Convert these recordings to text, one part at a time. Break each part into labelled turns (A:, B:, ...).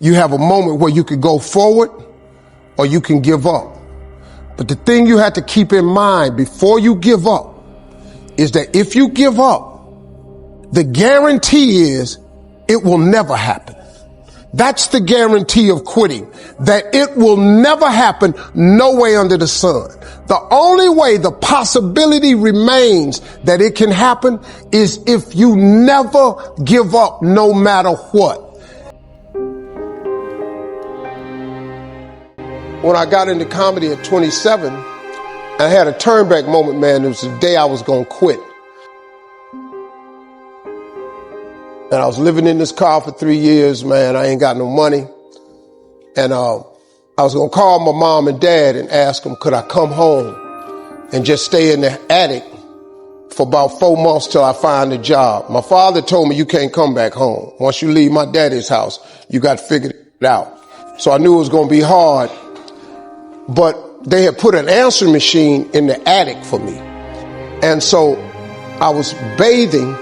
A: You have a moment where you could go forward or you can give up. But the thing you have to keep in mind before you give up is that if you give up, the guarantee is it will never happen. That's the guarantee of quitting, that it will never happen, no way under the sun. The only way the possibility remains that it can happen is if you never give up, no matter what. When I got into comedy at 27, I had a turn back moment, man. It was the day I was going to quit. And I was living in this car for 3 years, man. I ain't got no money. And I was going to call my mom and dad and ask them, could I come home and just stay in the attic for about 4 months till I find a job. My father told me, you can't come back home. Once you leave my daddy's house, you got to figure it out. So I knew it was going to be hard. But they had put an answering machine in the attic for me. And so I was bathing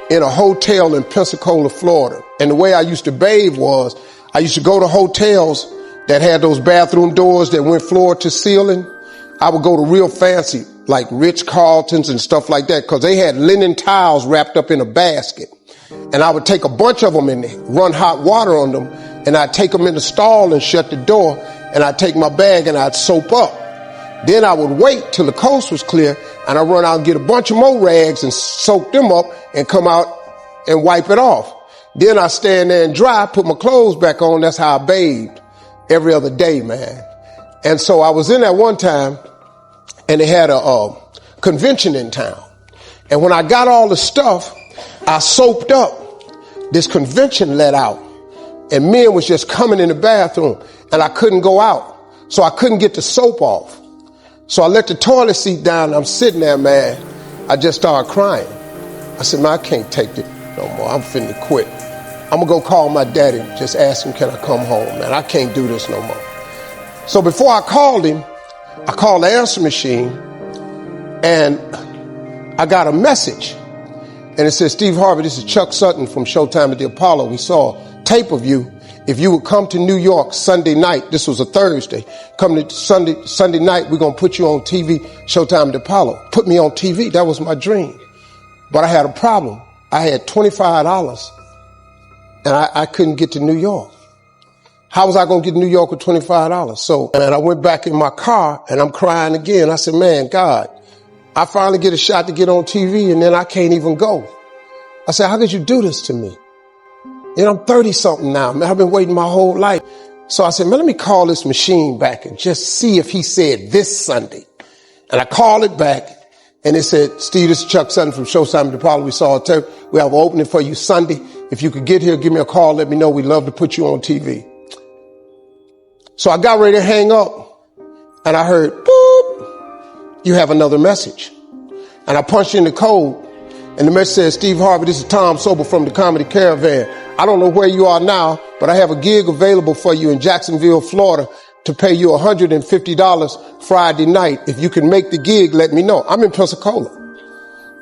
A: in a hotel in Pensacola, Florida. And the way I used to bathe was I used to go to hotels that had those bathroom doors that went floor to ceiling. I would go to real fancy, like Ritz-Carltons and stuff like that, because they had linen towels wrapped up in a basket. And I would take a bunch of them and run hot water on them, and I'd take them in the stall and shut the door, and I'd take my bag and I'd soap up. Then I would wait till the coast was clear, and I'd run out and get a bunch of more rags and soak them up and come out and wipe it off. Then I'd stand there and dry, put my clothes back on. That's how I bathed every other day, man. And so I was in there one time, and they had a convention in town. And when I got all the stuff, I soaped up. This convention let out, and men was just coming in the bathroom, and I couldn't go out. So I couldn't get the soap off. So I let the toilet seat down, and I'm sitting there, man. I just started crying. I said, man, I can't take this no more. I'm finna quit. I'm gonna go call my daddy, just ask him, can I come home, man? I can't do this no more. So before I called him, I called the answer machine, and I got a message. And it said, Steve Harvey, this is Chuck Sutton from Showtime at the Apollo. We saw a tape of you. If you would come to New York Sunday night, this was a Thursday, come to Sunday night, we're going to put you on TV, Showtime at the Apollo. Put me on TV. That was my dream. But I had a problem. I had $25 and I couldn't get to New York. How was I going to get to New York with $25? So, and I went back in my car and I'm crying again. I said, man, God, I finally get a shot to get on TV and then I can't even go. I said, how could you do this to me? And I'm 30 something now, man. I've been waiting my whole life. So I said, man, let me call this machine back and just see if he said this Sunday. And I called it back and it said, Steve, this is Chuck Sutton from Showtime at the Apollo. We saw a tape. We have an opening for you Sunday. If you could get here, give me a call. Let me know. We'd love to put you on TV. So I got ready to hang up and I heard, boop, you have another message. And I punched in the code and the message said, Steve Harvey, this is Tom Sobel from the Comedy Caravan. I don't know where you are now, but I have a gig available for you in Jacksonville, Florida to pay you $150 Friday night. If you can make the gig, let me know. I'm in Pensacola.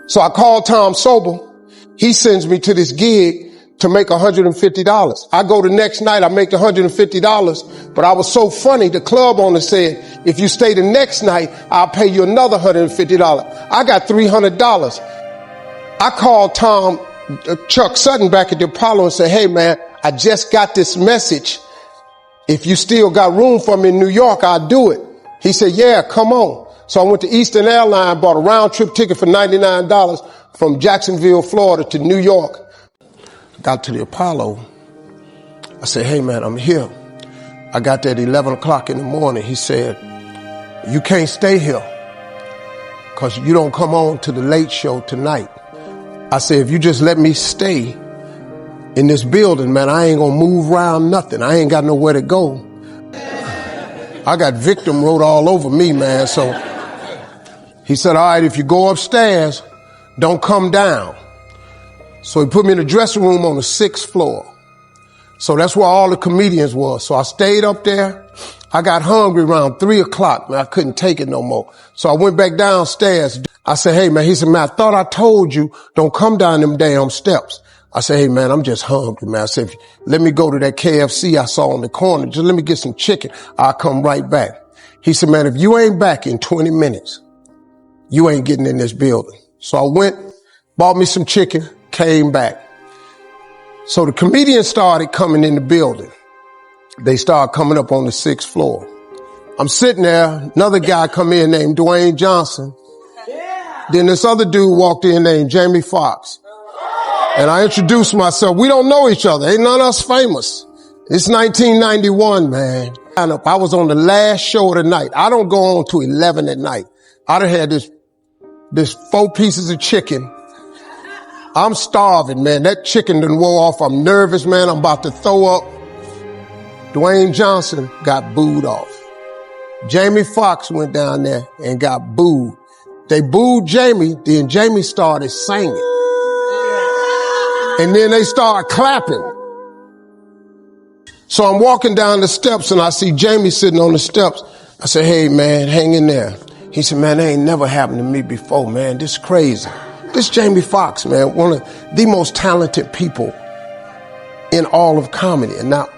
A: So I called Tom Sobel. He sends me to this gig to make $150. I go the next night, I make $150, but I was so funny, the club owner said, if you stay the next night, I'll pay you another $150. I got $300. I called Chuck Sutton back at the Apollo and said, hey man, I just got this message. If you still got room for me in New York, I'll do it. He said, yeah, come on. So I went to Eastern Airlines, bought a round trip ticket for $99 from Jacksonville, Florida to New York. Got to the Apollo. I said, hey man, I'm here. I got there at 11 o'clock in the morning. He said, you can't stay here because you don't come on to the late show tonight. I said, if you just let me stay in this building, man, I ain't gonna move around nothing. I ain't got nowhere to go. I got victim wrote all over me, man. So he said, all right, if you go upstairs, don't come down. So he put me in the dressing room on the 6th floor. So that's where all the comedians was. So I stayed up there. I got hungry around 3 o'clock, man. I couldn't take it no more. So I went back downstairs. I said, hey man, he said, man, I thought I told you don't come down them damn steps. I said, hey man, I'm just hungry, man. I said, let me go to that KFC I saw on the corner. Just let me get some chicken. I'll come right back. He said, man, if you ain't back in 20 minutes, you ain't getting in this building. So I went, bought me some chicken, came back. So the comedians started coming in the building. They started coming up on the 6th floor. I'm sitting there, another guy come in named Dwayne Johnson. Then this other dude walked in named Jamie Foxx. And I introduced myself. We don't know each other. Ain't none of us famous. It's 1991, man. I was on the last show of the night. I don't go on to 11 at night. I done had this 4 pieces of chicken. I'm starving, man. That chicken done wore off. I'm nervous, man. I'm about to throw up. Dwayne Johnson got booed off. Jamie Foxx went down there and got booed. They booed Jamie, then Jamie started singing. And then they started clapping. So I'm walking down the steps and I see Jamie sitting on the steps. I said, hey man, hang in there. He said, man, that ain't never happened to me before, man. This is crazy. This Jamie Foxx, man, one of the most talented people in all of comedy. And now,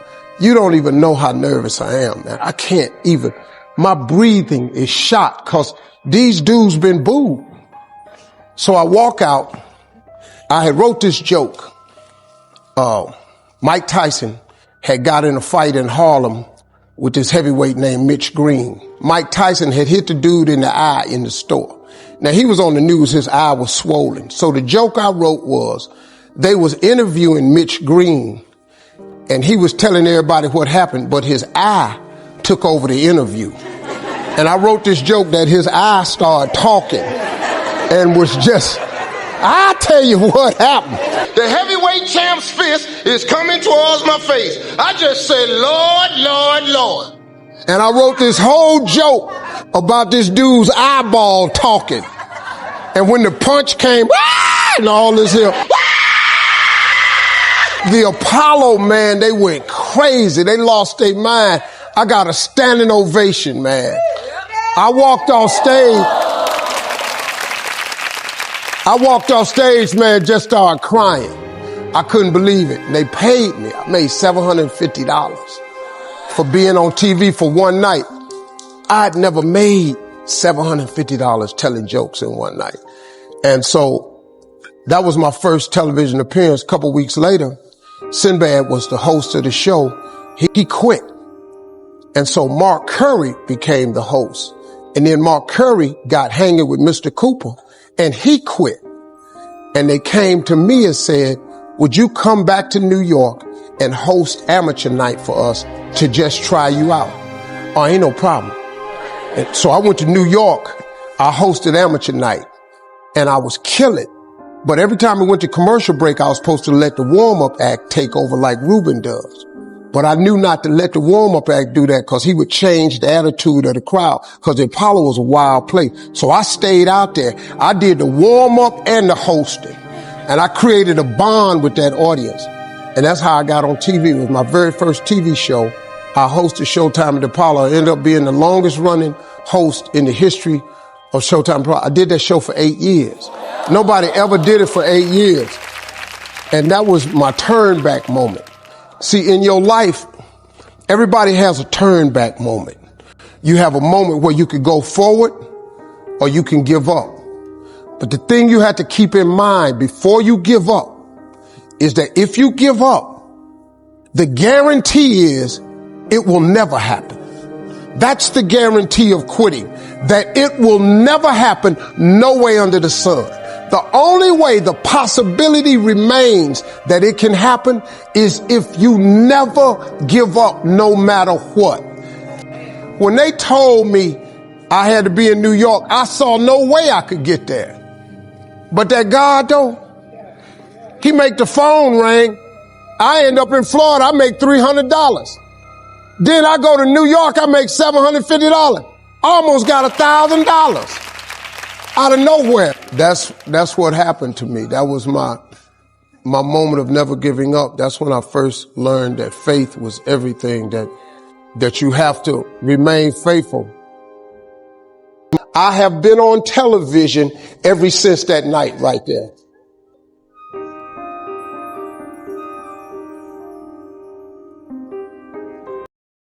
A: you don't even know how nervous I am, man. I can't even, my breathing is shot because these dudes been booed. So I walk out. I had wrote this joke. Mike Tyson had got in a fight in Harlem with this heavyweight named Mitch Green. Mike Tyson had hit the dude in the eye in the store. Now he was on the news, his eye was swollen. So the joke I wrote was, they was interviewing Mitch Green and he was telling everybody what happened, but his eye took over the interview. And I wrote this joke that his eye started talking and was just, I'll tell you what happened. The heavyweight champ's fist is coming towards my face. I just said, Lord, Lord, Lord. And I wrote this whole joke about this dude's eyeball talking. And when the punch came, and all this here, the Apollo, man, they went crazy. They lost their mind. I got a standing ovation, man. I walked off stage, man, just started crying. I couldn't believe it. And they paid me. I made $750 for being on TV for one night. I'd never made $750 telling jokes in one night. And so that was my first television appearance. A couple weeks later, Sinbad was the host of the show. He quit. And so Mark Curry became the host. And then Mark Curry got hanging with Mr. Cooper and he quit. And they came to me and said, would you come back to New York and host amateur night for us to just try you out? Oh, ain't no problem. And so I went to New York. I hosted amateur night and I was killing. But every time we went to commercial break, I was supposed to let the warm-up act take over like Ruben does. But I knew not to let the warm-up act do that because he would change the attitude of the crowd because the Apollo was a wild place. So I stayed out there. I did the warm-up and the hosting. And I created a bond with that audience. And that's how I got on TV. It was my very first TV show. I hosted Showtime at the Apollo. I ended up being the longest running host in the history of Showtime Apollo. I did that show for 8 years. Nobody ever did it for 8 years. And that was my turn back moment. See, in your life, everybody has a turn back moment. You have a moment where you can go forward or you can give up. But the thing you have to keep in mind before you give up is that if you give up, the guarantee is it will never happen. That's the guarantee of quitting, that it will never happen, no way under the sun. The only way the possibility remains that it can happen is if you never give up no matter what. When they told me I had to be in New York, I saw no way I could get there. But that God though, he make the phone ring. I end up in Florida, I make $300. Then I go to New York, I make $750. Almost got $1,000 out of nowhere. That's what happened to me. That was my moment of never giving up. That's when I first learned that faith was everything, that you have to remain faithful. I have been on television ever since that night right there.